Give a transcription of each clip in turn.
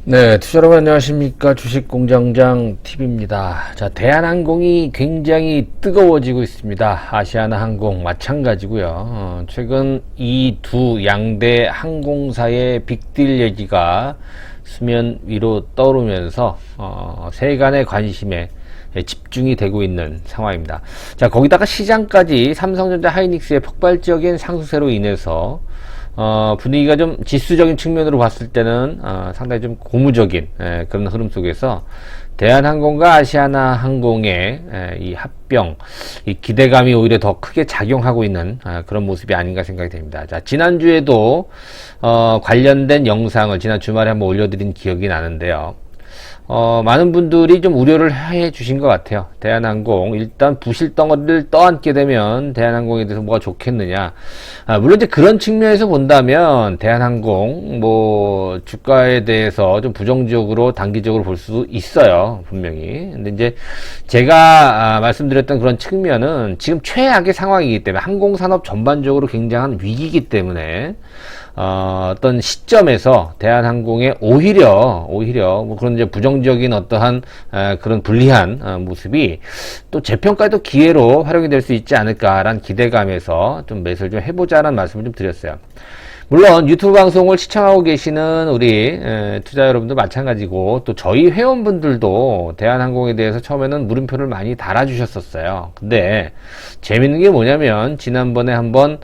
네, 투자 여러분 안녕하십니까. 주식공장장 TV입니다. 자, 대한항공이 굉장히 뜨거워지고 있습니다. 아시아나항공 마찬가지고요. 최근 이 두 양대 항공사의 빅딜 얘기가 수면 위로 떠오르면서 세간의 관심에 집중이 되고 있는 상황입니다. 자, 거기다가 시장까지 삼성전자 하이닉스의 폭발적인 상승세로 인해서 분위기가 좀 지수적인 측면으로 봤을 때는 상당히 좀 고무적인 그런 흐름 속에서 대한항공과 아시아나항공의 이 합병, 이 기대감이 오히려 더 크게 작용하고 있는 그런 모습이 아닌가 생각이 됩니다. 자, 지난주에도 관련된 영상을 지난 주말에 한번 올려드린 기억이 나는데요. 많은 분들이 좀 우려를 해 주신 것 같아요. 대한항공, 일단 부실 덩어리를 떠안게 되면 대한항공에 대해서 뭐가 좋겠느냐. 물론 이제 그런 측면에서 본다면 대한항공, 주가에 대해서 좀 부정적으로 단기적으로 볼 수 있어요. 분명히. 근데 이제 제가 말씀드렸던 그런 측면은 지금 최악의 상황이기 때문에 항공산업 전반적으로 굉장한 위기이기 때문에 어떤 시점에서 대한항공의 오히려 뭐 그런 이제 부정적인 어떠한 그런 불리한 모습이 또 재평가에도 기회로 활용이 될 수 있지 않을까라는 기대감에서 좀 매수를 좀 해보자라는 말씀을 좀 드렸어요. 물론 유튜브 방송을 시청하고 계시는 우리 투자 여러분도 마찬가지고 또 저희 회원분들도 대한항공에 대해서 처음에는 물음표를 많이 달아주셨었어요. 근데 재밌는 게 뭐냐면 지난번에 한번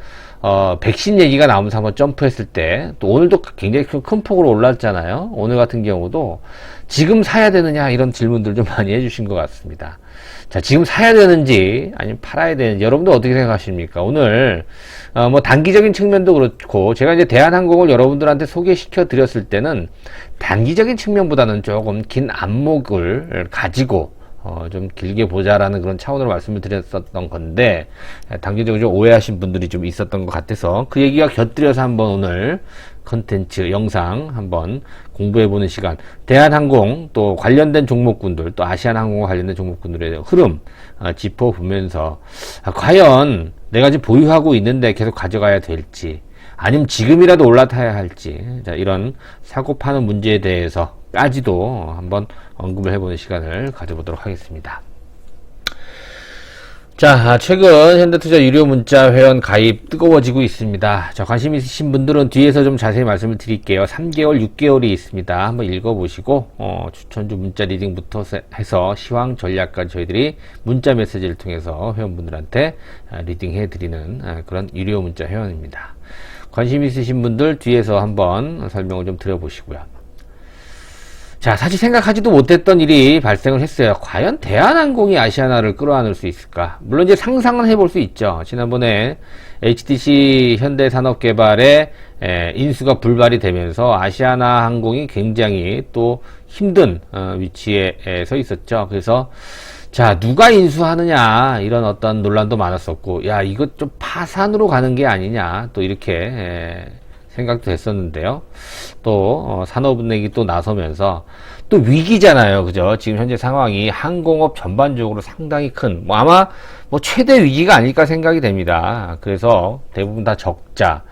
백신 얘기가 나오면서 한번 점프했을 때, 또 오늘도 굉장히 큰 폭으로 올랐잖아요. 오늘 같은 경우도 지금 사야 되느냐 이런 질문들 좀 많이 해주신 것 같습니다. 자, 지금 사야 되는지 아니면 팔아야 되는지 여러분들 어떻게 생각하십니까? 오늘 뭐 단기적인 측면도 그렇고 제가 이제 대한항공을 여러분들한테 소개시켜 드렸을 때는 단기적인 측면보다는 조금 긴 안목을 가지고 좀 길게 보자라는 그런 차원으로 말씀을 드렸었던 건데, 단기적으로 좀 오해하신 분들이 좀 있었던 것 같아서 그 얘기가 곁들여서 한번 오늘 컨텐츠 영상 한번 공부해보는 시간, 대한항공 또 관련된 종목군들 또 아시아나항공과 관련된 종목군들의 흐름 짚어보면서 과연 내가 지금 보유하고 있는데 계속 가져가야 될지 아니면 지금이라도 올라타야 할지, 자, 이런 사고 파는 문제에 대해서까지도 한번 언급을 해보는 시간을 가져보도록 하겠습니다. 자, 최근 현대투자 유료 문자 회원 가입 뜨거워지고 있습니다. 자, 관심 있으신 분들은 뒤에서 좀 자세히 말씀을 드릴게요. 3개월, 6개월이 있습니다. 한번 읽어보시고 추천주 문자 리딩부터 해서 시황 전략까지 저희들이 문자 메시지를 통해서 회원분들한테 리딩해드리는 그런 유료 문자 회원입니다. 관심 있으신 분들 뒤에서 한번 설명을 좀 드려보시고요. 자, 사실 생각하지도 못했던 일이 발생을 했어요. 과연 대한항공이 아시아나를 끌어안을 수 있을까? 물론 이제 상상은 해볼 수 있죠. 지난번에 HTC 현대산업개발의 인수가 불발이 되면서 아시아나 항공이 굉장히 또 힘든 위치에 서 있었죠. 그래서 자, 누가 인수하느냐 이런 어떤 논란도 많았었고, 야, 이거 좀 파산으로 가는 게 아니냐 또 이렇게 생각도 됐었는데요. 또 산업은행이 또 나서면서 또 위기잖아요, 그죠? 지금 현재 상황이 항공업 전반적으로 상당히 큰, 아마 최대 위기가 아닐까 생각이 됩니다. 그래서 대부분 다 적자.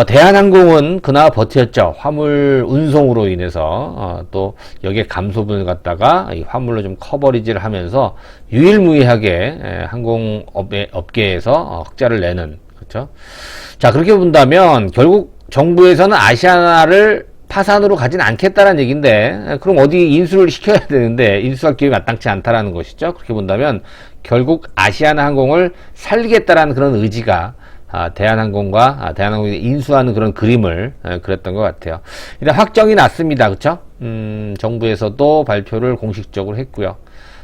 대한항공은 그나마 버텼죠. 화물 운송으로 인해서 또 여기에 감소분을 갖다가 이 화물로 좀 커버리지를 하면서 유일무이하게 항공업계에서 흑자를 내는, 그렇죠? 자, 그렇게 본다면 결국 정부에서는 아시아나를 파산으로 가진 않겠다라는 얘기인데, 그럼 어디 인수를 시켜야 되는데 인수할 기회가 마땅치 않다라는 것이죠. 그렇게 본다면 결국 아시아나 항공을 살리겠다라는 그런 의지가 대한항공과 대한항공이 인수하는 그런 그림을 그렸던 것 같아요. 일단 확정이 났습니다. 그쵸? 정부에서도 발표를 공식적으로 했고요.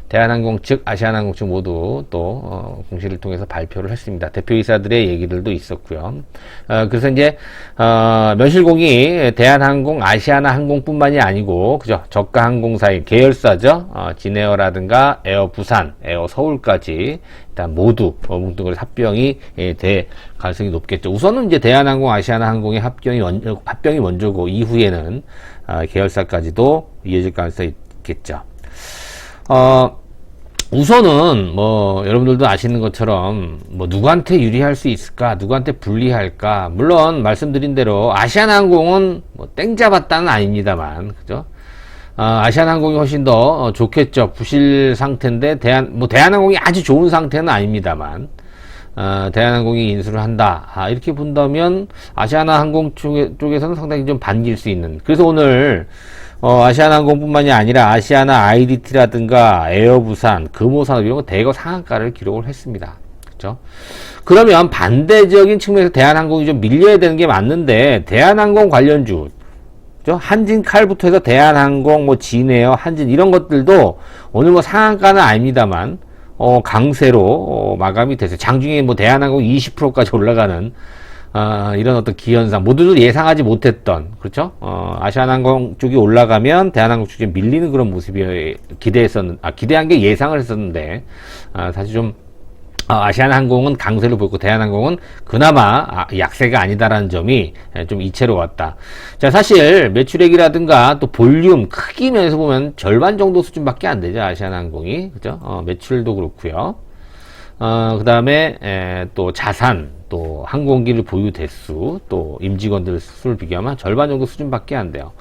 대한항공 측, 아시아나항공 측 모두 또 공시를 통해서 발표를 했습니다. 대표이사들의 얘기들도 있었고요. 그래서 이제 면실공이 대한항공, 아시아나항공뿐만이 아니고, 그죠? 저가 항공사인 계열사죠. 진에어라든가 에어 부산, 에어 서울까지 일단 모두 뭉뚱그려서 합병이 될 가능성이 높겠죠. 우선은 이제 대한항공, 아시아나항공의 합병이 먼저고 이후에는 계열사까지도 이어질 가능성이 있겠죠. 우선은 여러분들도 아시는 것처럼 누구한테 유리할 수 있을까, 누구한테 불리할까. 물론 말씀드린 대로 아시아나항공은 땡 잡았다는 아닙니다만, 그죠? 아시아나항공이 훨씬 더 좋겠죠. 부실 상태인데 대한항공이 아주 좋은 상태는 아닙니다만 대한항공이 인수를 한다. 이렇게 본다면 아시아나항공 쪽에서는 상당히 좀 반길 수 있는. 그래서 오늘 아시아나항공뿐만이 아니라 아시아나 IDT라든가 에어부산, 금호산업 이런 거 대거 상한가를 기록을 했습니다. 그렇죠? 그러면 반대적인 측면에서 대한항공이 좀 밀려야 되는 게 맞는데 대한항공 관련주 한진칼부터 해서 대한항공, 뭐 진에어, 한진 이런 것들도 오늘 뭐 상한가는 아닙니다만 강세로 마감이 됐어요. 장중에 뭐 대한항공 20%까지 올라가는 이런 어떤 기현상 모두들 예상하지 못했던 그렇죠? 아시아나항공 쪽이 올라가면 대한항공 쪽이 밀리는 그런 모습이 기대한 게 예상을 했었는데 사실 좀 아시아나항공은 강세를 보였고 대한항공은 그나마 약세가 아니다라는 점이 좀 이채로 왔다. 자, 사실 매출액이라든가 또 볼륨 크기 면에서 보면 절반 정도 수준밖에 안 되죠. 아시아나항공이 그죠? 매출도 그렇고요. 그 다음에 또 자산, 또 항공기를 보유 대수, 또 임직원들 수를 비교하면 절반 정도 수준밖에 안 돼요.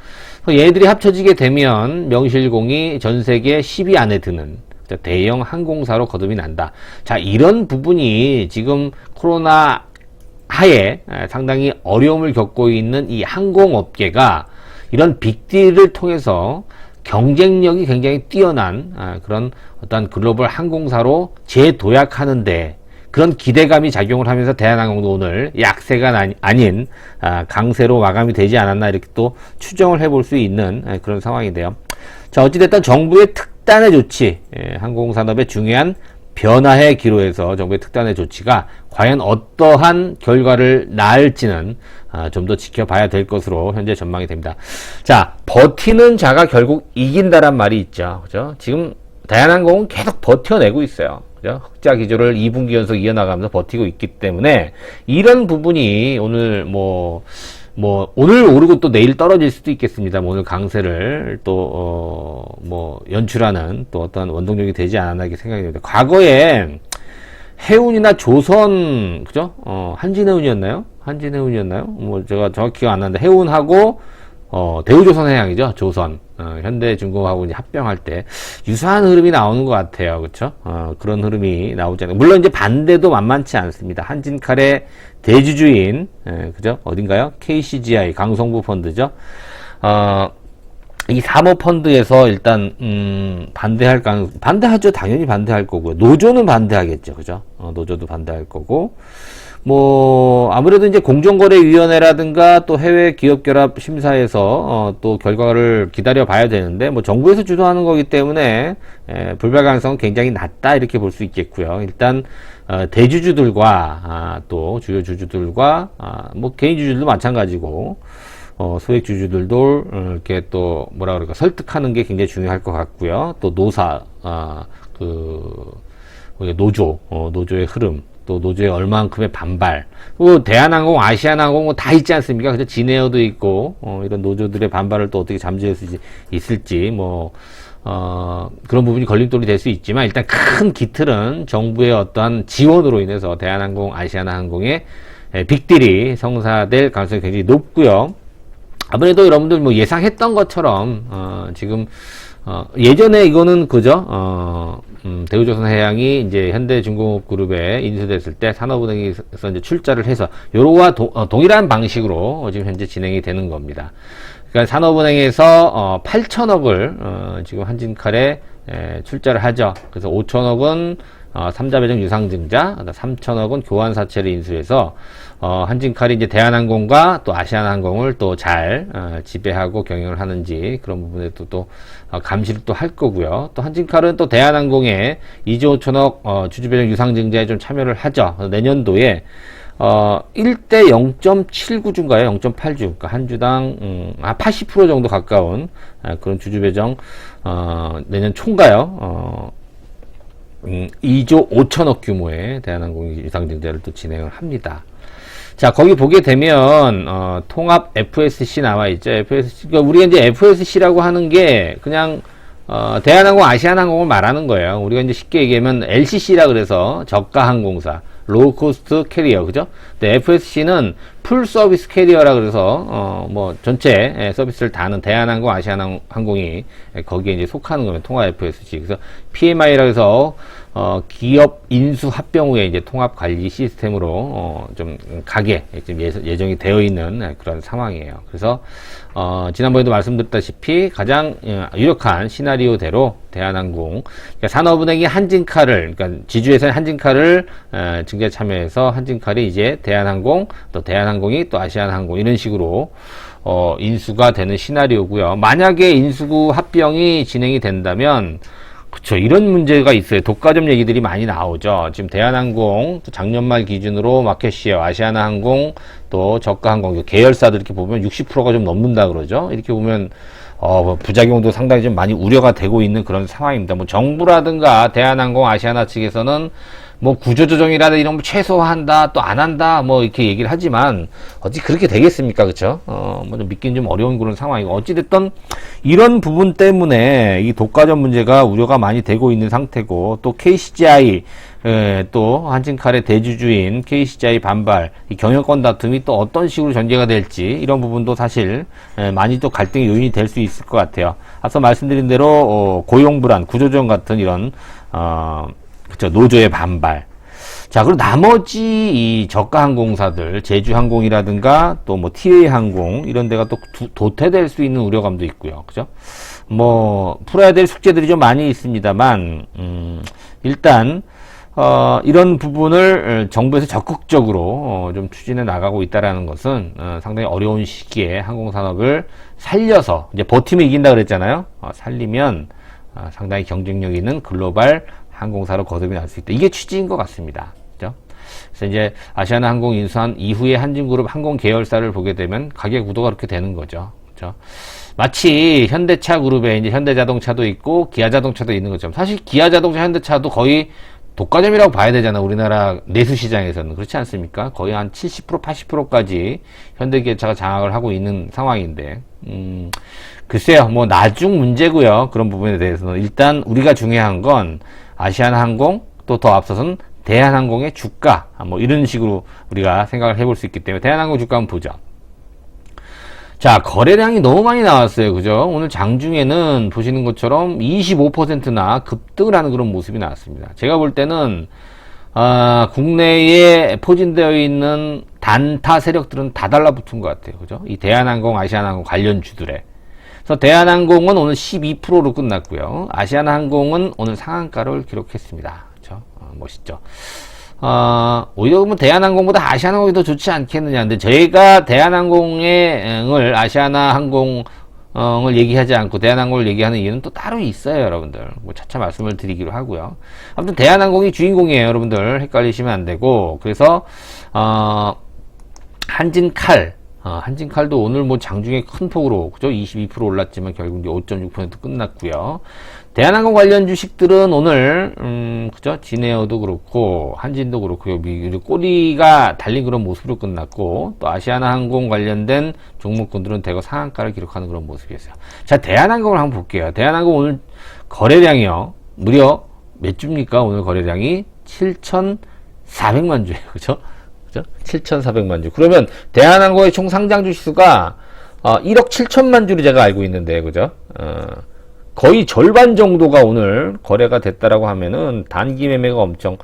얘들이 합쳐지게 되면 명실공히 전 세계 10위 안에 드는 대형 항공사로 거듭이 난다. 자, 이런 부분이 지금 코로나 하에 상당히 어려움을 겪고 있는 이 항공업계가 이런 빅딜을 통해서 경쟁력이 굉장히 뛰어난 그런 어떤 글로벌 항공사로 재도약하는데 그런 기대감이 작용을 하면서 대한항공도 오늘 약세가 아닌 강세로 마감이 되지 않았나 이렇게 또 추정을 해볼 수 있는 그런 상황인데요. 자, 어찌됐든 정부의 특단의 조치, 항공산업의 중요한 변화의 기로에서 정부의 특단의 조치가 과연 어떠한 결과를 낳을지는 좀 더 지켜봐야 될 것으로 현재 전망이 됩니다. 자, 버티는 자가 결국 이긴다란 말이 있죠. 그죠? 지금 대한항공은 계속 버텨내고 있어요. 그죠? 흑자 기조를 2분기 연속 이어나가면서 버티고 있기 때문에 이런 부분이 오늘 오늘 오르고 또 내일 떨어질 수도 있겠습니다. 오늘 강세를 또, 연출하는 또 어떤 원동력이 되지 않았나 이렇게 생각이 듭니다. 과거에 해운이나 조선, 그죠? 한진해운이었나요? 제가 정확히 기억 안 나는데, 해운하고, 대우조선해양이죠. 조선. 현대중공하고 이제 합병할 때 유사한 흐름이 나오는 것 같아요. 그쵸? 그런 흐름이 나오지 않아요. 물론 이제 반대도 만만치 않습니다. 한진칼의 대주주인, 그죠? 어딘가요? KCGI, 강성부 펀드죠. 이 사모펀드에서 일단, 반대하죠. 당연히 반대할 거고요. 노조는 반대하겠죠. 그죠? 노조도 반대할 거고. 아무래도 이제 공정거래위원회라든가 또 해외 기업결합 심사에서 또 결과를 기다려 봐야 되는데, 정부에서 주도하는 거기 때문에, 불발 가능성은 굉장히 낮다, 이렇게 볼 수 있겠고요. 일단, 대주주들과, 또 주요 주주들과, 개인 주주들도 마찬가지고, 소액 주주들도 이렇게 또 설득하는 게 굉장히 중요할 것 같고요. 또 노사, 노조의 흐름, 또 노조의 얼마만큼의 반발, 또 대한항공, 아시아나항공 다 있지 않습니까? 그죠? 진에어도 있고, 이런 노조들의 반발을 또 어떻게 잠재울 수 있을지, 그런 부분이 걸림돌이 될 수 있지만, 일단 큰 기틀은 정부의 어떠한 지원으로 인해서 대한항공, 아시아나항공의 빅딜이 성사될 가능성이 굉장히 높고요. 아무래도 여러분들 예상했던 것처럼, 지금, 예전에 이거는 그죠? 대우조선해양이 이제 현대중공업그룹에 인수됐을 때 산업은행에서 이제 출자를 해서 요로와 동일한 방식으로 지금 현재 진행이 되는 겁니다. 그러니까 산업은행에서 8천억을 지금 한진칼에 출자를 하죠. 그래서 5천억은 삼자배정 유상증자, 3천억은 교환사채를 인수해서 한진칼이 이제 대한항공과 또 아시아나항공을 또 잘 지배하고 경영을 하는지 그런 부분에도 또 감시를 또 할 거고요. 또 한진칼은 또 대한항공에 2조 5천억 주주배정 유상증자에 좀 참여를 하죠. 내년도에 1대 0.79주인가요? 0.8주. 그러니까 한 주당 80% 정도 가까운 그런 주주배정 내년 총가요. 2조 5천억 규모의 대한항공이 유상증자를 또 진행을 합니다. 자, 거기 보게 되면 통합 FSC 나와 있죠. FSC, 그러니까 우리가 이제 FSC라고 하는 게 그냥 대한항공, 아시아나항공을 말하는 거예요. 우리가 이제 쉽게 얘기하면 LCC라 그래서 저가항공사, 로우 코스트 캐리어, 그죠? 근데 FSC는 풀 서비스 캐리어라 그래서 뭐 전체 서비스를 다 하는 대한항공, 아시아나항공이 거기에 이제 속하는 거면 통합 FSC. 그래서 PMI라 해서 기업 인수 합병 후에 이제 통합 관리 시스템으로 좀 가게 지금 예정이 되어 있는 그런 상황이에요. 그래서 지난번에도 말씀드렸다시피 가장 유력한 시나리오대로 대한항공, 그러니까 산업은행이 한진칼을, 그러니까 지주회사인 한진칼을 증자 참여해서 한진칼이 이제 대한항공, 또 대한항공이 또 아시아나항공 이런 식으로 인수가 되는 시나리오고요. 만약에 인수 합병이 진행이 된다면 그쵸, 이런 문제가 있어요. 독과점 얘기들이 많이 나오죠. 지금 대한항공 또 작년 말 기준으로 마켓시어, 아시아나항공 또 저가항공 계열사들 이렇게 보면 60%가 좀 넘는다 그러죠. 이렇게 보면 부작용도 상당히 좀 많이 우려가 되고 있는 그런 상황입니다. 뭐 정부라든가 대한항공, 아시아나 측에서는 뭐 구조조정이라든가 이런 거 최소화한다, 또 안 한다, 뭐 이렇게 얘기를 하지만 어찌 그렇게 되겠습니까, 그렇죠? 뭐 좀 믿기는 좀 어려운 그런 상황이고, 어찌됐든 이런 부분 때문에 이 독과점 문제가 우려가 많이 되고 있는 상태고, 또 KCGI 또 한진칼의 대주주인 KCGI 반발, 이 경영권 다툼이 또 어떤 식으로 전개가 될지 이런 부분도 사실 많이 또 갈등의 요인이 될 수 있을 것 같아요. 앞서 말씀드린 대로 고용 불안, 구조조정 같은 이런 그쵸, 노조의 반발. 자, 그리고 나머지 이 저가 항공사들, 제주항공이라든가 또 뭐 TA항공 이런 데가 또 도태될 수 있는 우려감도 있고요. 그죠? 뭐 풀어야 될 숙제들이 좀 많이 있습니다만 일단 이런 부분을 정부에서 적극적으로 좀 추진해 나가고 있다라는 것은 상당히 어려운 시기에 항공산업을 살려서 이제 버티면 이긴다 그랬잖아요. 살리면 상당히 경쟁력 있는 글로벌 항공사로 거듭이 날 수 있다. 이게 취지인 것 같습니다. 그죠? 그래서 이제 아시아나항공 인수한 이후에 한진그룹 항공 계열사를 보게 되면 가격 구도가 그렇게 되는 거죠. 그죠? 마치 현대차 그룹에 이제 현대자동차도 있고 기아자동차도 있는 것처럼, 사실 기아자동차, 현대차도 거의 독과점이라고 봐야 되잖아. 우리나라 내수 시장에서는. 그렇지 않습니까? 거의 한 70%, 80%까지 현대기아차가 장악을 하고 있는 상황인데, 글쎄요, 뭐 나중 문제고요. 그런 부분에 대해서는 일단 우리가 중요한 건 아시아나항공, 또 더 앞서서는 대한항공의 주가, 뭐 이런 식으로 우리가 생각을 해볼 수 있기 때문에 대한항공 주가 한번 보죠. 자, 거래량이 너무 많이 나왔어요. 그죠? 오늘 장중에는 보시는 것처럼 25%나 급등을 하는 그런 모습이 나왔습니다. 제가 볼 때는 국내에 포진되어 있는 단타 세력들은 다 달라붙은 것 같아요. 그죠? 이 대한항공, 아시아나항공 관련주들에. 그래서 대한항공은 오늘 12%로 끝났고요. 아시아나항공은 오늘 상한가를 기록했습니다. 그렇죠? 멋있죠. 오히려 보면 대한항공보다 아시아나항공이 더 좋지 않겠느냐. 근데 저희가 대한항공을 아시아나항공을 얘기하지 않고 대한항공을 얘기하는 이유는 또 따로 있어요, 여러분들. 뭐 차차 말씀을 드리기로 하고요. 아무튼 대한항공이 주인공이에요, 여러분들. 헷갈리시면 안 되고. 그래서 한진칼도 오늘 뭐 장중에 큰 폭으로, 그죠? 22% 올랐지만 결국 이제 5.6% 끝났고요. 대한항공 관련 주식들은 오늘, 그죠? 진에어도 그렇고, 한진도 그렇고요. 꼬리가 달린 그런 모습으로 끝났고, 또 아시아나항공 관련된 종목군들은 대거 상한가를 기록하는 그런 모습이었어요. 자, 대한항공을 한번 볼게요. 대한항공 오늘 거래량이요. 무려 몇 주입니까? 오늘 거래량이 7,400만 주예요. 그죠? 7,400만 주. 그러면 대한항공의 총 상장 주수가 1억 7천만 주를 제가 알고 있는데, 그죠? 거의 절반 정도가 오늘 거래가 됐다라고 하면은 단기 매매가 엄청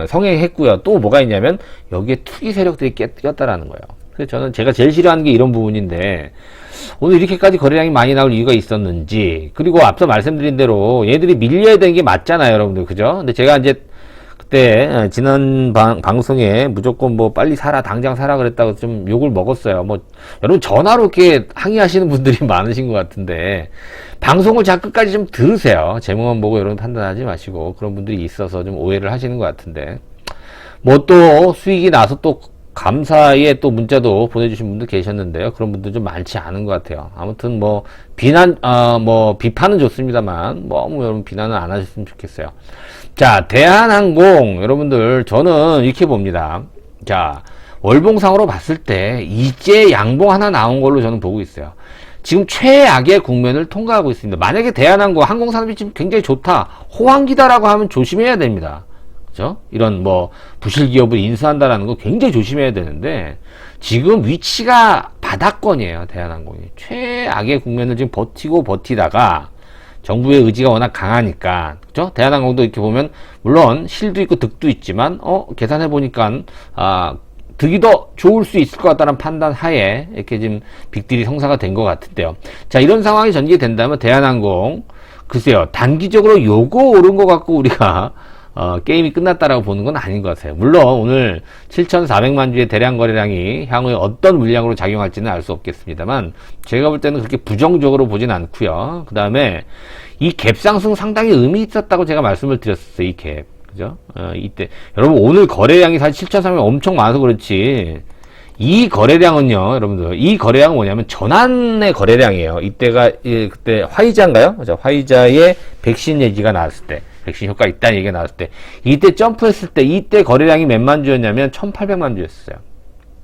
성행했고요. 또 뭐가 있냐면 여기에 투기 세력들이 꼈다라는 거예요. 그래서 제가 제일 싫어하는 게 이런 부분인데, 오늘 이렇게까지 거래량이 많이 나올 이유가 있었는지, 그리고 앞서 말씀드린 대로 얘들이 밀려야 되는 게 맞잖아요, 여러분들. 그죠? 근데 제가 이제 그때 지난 방송에 무조건 뭐 빨리 사라, 당장 사라 그랬다고 좀 욕을 먹었어요. 뭐 여러분 전화로 이렇게 항의하시는 분들이 많으신 것 같은데 방송을 자 끝까지 좀 들으세요. 제목만 보고 여러분 판단하지 마시고. 그런 분들이 있어서 좀 오해를 하시는 것 같은데, 뭐 또 수익이 나서 또 감사의 또 문자도 보내주신 분들 계셨는데요. 그런 분들 좀 많지 않은 것 같아요. 아무튼 뭐 비판은 좋습니다만 너무 여러분 비난은 안 하셨으면 좋겠어요. 자, 대한항공 여러분들, 저는 이렇게 봅니다. 자, 월봉상으로 봤을 때 이제 양봉 하나 나온 걸로 저는 보고 있어요. 지금 최악의 국면을 통과하고 있습니다. 만약에 대한항공, 항공산업이 지금 굉장히 좋다, 호황기다라고 하면 조심해야 됩니다. 그죠? 이런 뭐 부실 기업을 인수한다라는 거 굉장히 조심해야 되는데 지금 위치가 바닥권이에요. 대한항공이 최악의 국면을 지금 버티고 버티다가 정부의 의지가 워낙 강하니까 그죠? 대한항공도 이렇게 보면 물론 실도 있고 득도 있지만 계산해 보니까 득이 더 좋을 수 있을 것 같다는 판단 하에 이렇게 지금 빅딜이 성사가 된 것 같은데요. 자, 이런 상황이 전개된다면 대한항공 글쎄요, 단기적으로 요거 오른 것 갖고 우리가 게임이 끝났다라고 보는 건 아닌 것 같아요. 물론 오늘 7,400만 주의 대량 거래량이 향후에 어떤 물량으로 작용할지는 알 수 없겠습니다만 제가 볼 때는 그렇게 부정적으로 보진 않고요. 그 다음에 이 갭 상승 상당히 의미 있었다고 제가 말씀을 드렸었어요. 이 갭. 그죠? 이때 여러분 오늘 거래량이 사실 7,300 엄청 많아서 그렇지 이 거래량은요, 여러분들, 이 거래량은 뭐냐면 전환의 거래량이에요. 이때가, 그때 화이자인가요? 그죠? 화이자의 백신 얘기가 나왔을 때, 백신 효과 있다는 얘기가 나왔을 때, 이때 점프했을 때, 이때 거래량이 몇만 주였냐면 1,800만 주였어요.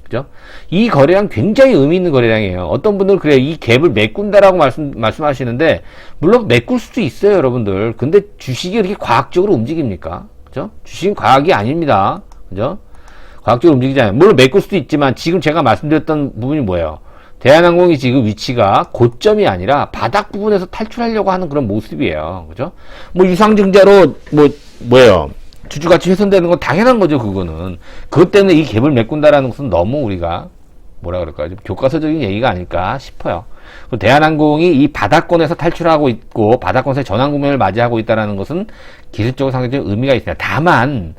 그죠? 이 거래량 굉장히 의미 있는 거래량이에요. 어떤 분들은 그래요. 이 갭을 메꾼다라고 말씀하시는데, 물론 메꿀 수도 있어요, 여러분들. 근데 주식이 이렇게 과학적으로 움직입니까? 그죠? 주식은 과학이 아닙니다. 그죠? 과학적으로 움직이잖아요. 물론 메꿀 수도 있지만 지금 제가 말씀드렸던 부분이 뭐예요? 대한항공이 지금 위치가 고점이 아니라 바닥 부분에서 탈출하려고 하는 그런 모습이에요. 그죠? 뭐 유상증자로 뭐예요? 주주가치 훼손되는 건 당연한 거죠. 그거는. 그것 때문에 이 갭을 메꾼다라는 것은 너무 우리가 뭐라 그럴까요? 좀 교과서적인 얘기가 아닐까 싶어요. 대한항공이 이 바닥권에서 탈출하고 있고 바닥권에서 전환 국면을 맞이하고 있다는 것은 기술적으로 상당히 좀 의미가 있습니다. 다만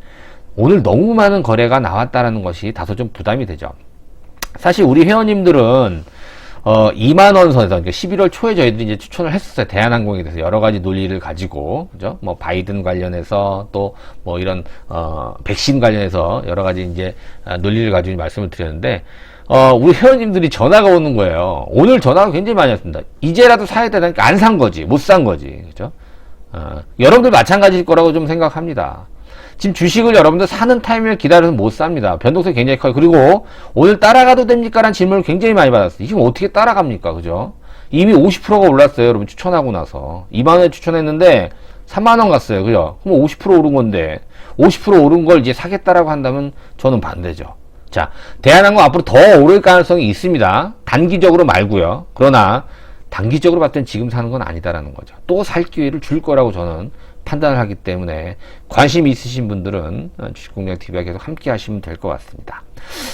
오늘 너무 많은 거래가 나왔다는 것이 다소 좀 부담이 되죠. 사실 우리 회원님들은 2만원 선에서 그러니까 11월 초에 저희들이 이제 추천을 했었어요. 대한항공에 대해서 여러 가지 논리를 가지고 그죠? 뭐 바이든 관련해서 또 뭐 이런 백신 관련해서 여러 가지 이제 논리를 가지고 말씀을 드렸는데 우리 회원님들이 전화가 오는 거예요. 오늘 전화가 굉장히 많이 왔습니다. 이제라도 사야 되니까 안 산 거지, 못 산 거지, 그죠? 여러분들 마찬가지일 거라고 좀 생각합니다. 지금 주식을 여러분들 사는 타이밍을 기다려서 못 삽니다. 변동성이 굉장히 커요. 그리고 오늘 따라가도 됩니까? 라는 질문을 굉장히 많이 받았어요. 지금 어떻게 따라갑니까? 그죠? 이미 50%가 올랐어요. 여러분 추천하고 나서. 2만원에 추천했는데 3만원 갔어요. 그죠? 그럼 50% 오른 건데 50% 오른 걸 이제 사겠다라고 한다면 저는 반대죠. 자, 대한항공 앞으로 더 오를 가능성이 있습니다. 단기적으로 말고요. 그러나 단기적으로 봤을 땐 지금 사는 건 아니다라는 거죠. 또 살 기회를 줄 거라고 저는 판단을 하기 때문에 관심 있으신 분들은 주식공략TV와 계속 함께 하시면 될 것 같습니다.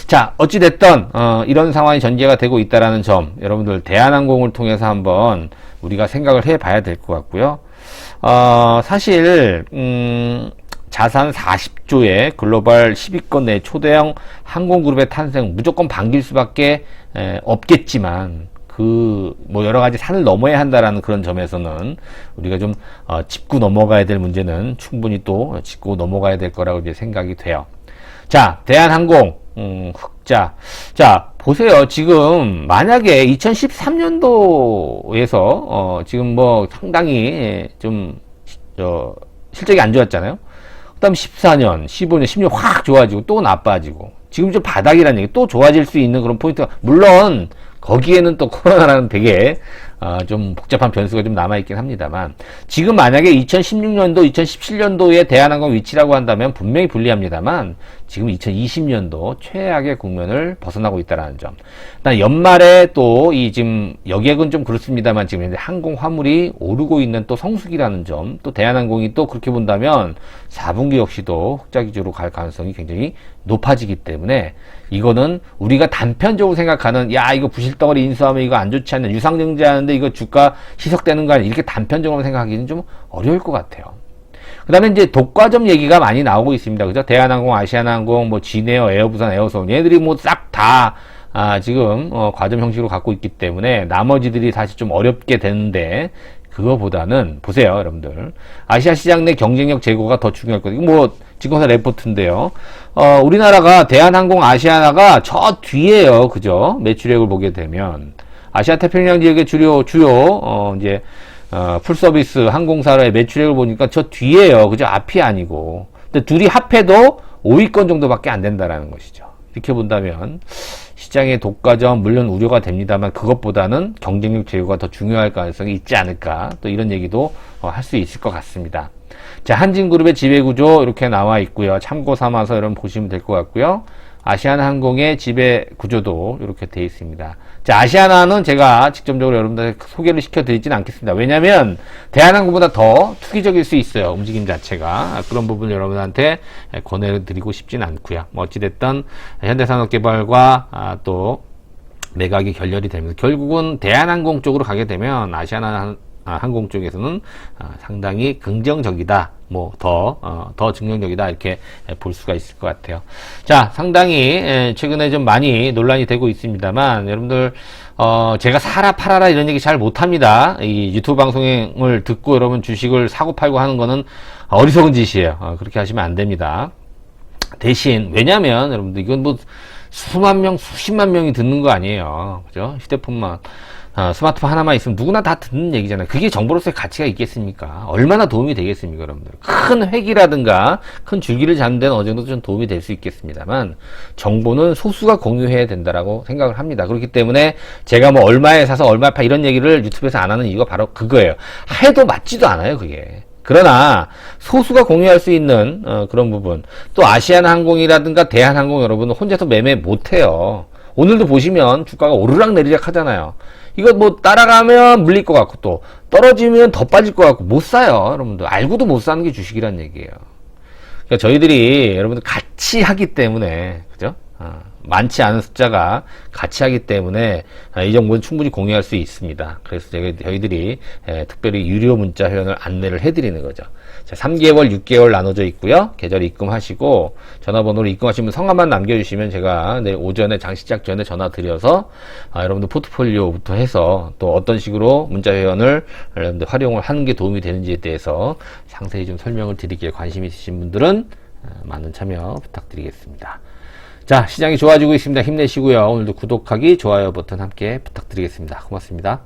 자, 어찌됐든 이런 상황이 전개가 되고 있다는 점 여러분들 대한항공을 통해서 한번 우리가 생각을 해봐야 될 것 같고요. 사실 자산 40조의 글로벌 10위권 내 초대형 항공그룹의 탄생 무조건 반길 수밖에 없겠지만 뭐 여러 가지 산을 넘어야 한다라는 그런 점에서는 우리가 좀 짚고 넘어가야 될 문제는 충분히 또 짚고 넘어가야 될 거라고 이제 생각이 돼요. 자, 대한항공 흑자. 자, 보세요. 지금 만약에 2013년도에서 지금 뭐 상당히 좀 실적이 안 좋았잖아요. 그다음 14년, 15년, 10년 확 좋아지고 또 나빠지고 지금 좀 바닥이라는 얘기, 또 좋아질 수 있는 그런 포인트가 물론 거기에는 또 코로나라는 되게 좀 복잡한 변수가 좀 남아있긴 합니다만 지금 만약에 2016년도, 2017년도의 대한항공 위치라고 한다면 분명히 불리합니다만 지금 2020년도 최악의 국면을 벗어나고 있다는 점. 일단 연말에 또 이 지금 여객은 좀 그렇습니다만 지금 항공 화물이 오르고 있는 또 성수기라는 점, 또 대한항공이 또 그렇게 본다면 4분기 역시도 흑자 기조로 갈 가능성이 굉장히 높아지기 때문에 이거는 우리가 단편적으로 생각하는 야 이거 부실덩어리 인수하면 이거 안 좋지 않냐 유상증자하는데 이거 주가 희석되는 거 아니야 이렇게 단편적으로 생각하기는 좀 어려울 것 같아요. 그 다음에 이제 독과점 얘기가 많이 나오고 있습니다. 그죠? 대한항공, 아시아나항공, 뭐 진에어, 에어부산, 에어서 얘네들이 뭐 싹 다 지금 과점 형식으로 갖고 있기 때문에 나머지들이 사실 좀 어렵게 되는데 그거보다는 보세요 여러분들 아시아 시장 내 경쟁력 제고가 더 중요할 거예요. 뭐 증권사 레포트인데요. 우리나라가 대한항공 아시아나가 저 뒤에요. 그죠? 매출액을 보게 되면 아시아 태평양 지역의 주요 이제 풀서비스 항공사의 매출액을 보니까 저 뒤에요. 그죠? 앞이 아니고. 근데 둘이 합해도 5위권 정도밖에 안 된다라는 것이죠. 이렇게 본다면 시장의 독과점 물론 우려가 됩니다만 그것보다는 경쟁력 제고가 더 중요할 가능성이 있지 않을까 또 이런 얘기도 할 수 있을 것 같습니다. 자, 한진그룹의 지배구조 이렇게 나와 있고요. 참고 삼아서 여러분 보시면 될 것 같고요. 아시아나항공의 지배구조도 이렇게 되어 있습니다. 자, 아시아나는 제가 직접적으로 여러분들 소개를 시켜드리지는 않겠습니다. 왜냐하면 대한항공보다 더 투기적일 수 있어요. 움직임 자체가. 그런 부분을 여러분한테 권해를 드리고 싶진 않고요. 뭐 어찌됐든 현대산업개발과 또 매각이 결렬이 되면서 결국은 대한항공 쪽으로 가게 되면 아시아나 항공 쪽에서는 상당히 긍정적이다. 뭐 더 긍정적이다. 이렇게 볼 수가 있을 것 같아요. 자, 상당히 최근에 좀 많이 논란이 되고 있습니다만 여러분들 제가 사라 팔아라 이런 얘기 잘 못합니다. 이 유튜브 방송을 듣고 여러분 주식을 사고 팔고 하는 거는 어리석은 짓이에요. 그렇게 하시면 안 됩니다. 대신 왜냐면 여러분들 이건 뭐 수만 명, 수십만 명이 듣는 거 아니에요. 그죠? 휴대폰만, 스마트폰 하나만 있으면 누구나 다 듣는 얘기잖아요. 그게 정보로서의 가치가 있겠습니까? 얼마나 도움이 되겠습니까, 여러분들? 큰 획이라든가, 큰 줄기를 잡는 데는 어느 정도 좀 도움이 될 수 있겠습니다만, 정보는 소수가 공유해야 된다라고 생각을 합니다. 그렇기 때문에 제가 뭐 얼마에 사서 얼마에 파 이런 얘기를 유튜브에서 안 하는 이유가 바로 그거예요. 해도 맞지도 않아요, 그게. 그러나 소수가 공유할 수 있는 그런 부분, 또 아시아나항공이라든가 대한항공 여러분은 혼자서 매매 못해요. 오늘도 보시면 주가가 오르락 내리락 하잖아요. 이거 뭐 따라가면 물릴 것 같고 또 떨어지면 더 빠질 것 같고 못 사요. 여러분들 알고도 못 사는 게 주식이란 얘기예요. 그러니까 저희들이 여러분들 같이 하기 때문에, 그죠? 많지 않은 숫자가 같이 하기 때문에 이 정보는 충분히 공유할 수 있습니다. 그래서 저희들이 특별히 유료 문자 회원을 안내를 해드리는 거죠. 자, 3개월, 6개월 나눠져 있고요. 계좌로 입금하시고 전화번호로 입금하시면 성함만 남겨주시면 제가 내일 오전에 장 시작 전에 전화 드려서 여러분들 포트폴리오부터 해서 또 어떤 식으로 문자 회원을 여러분들 활용을 하는 게 도움이 되는지에 대해서 상세히 좀 설명을 드리기에 관심 있으신 분들은 많은 참여 부탁드리겠습니다. 자, 시장이 좋아지고 있습니다. 힘내시고요. 오늘도 구독하기, 좋아요 버튼 함께 부탁드리겠습니다. 고맙습니다.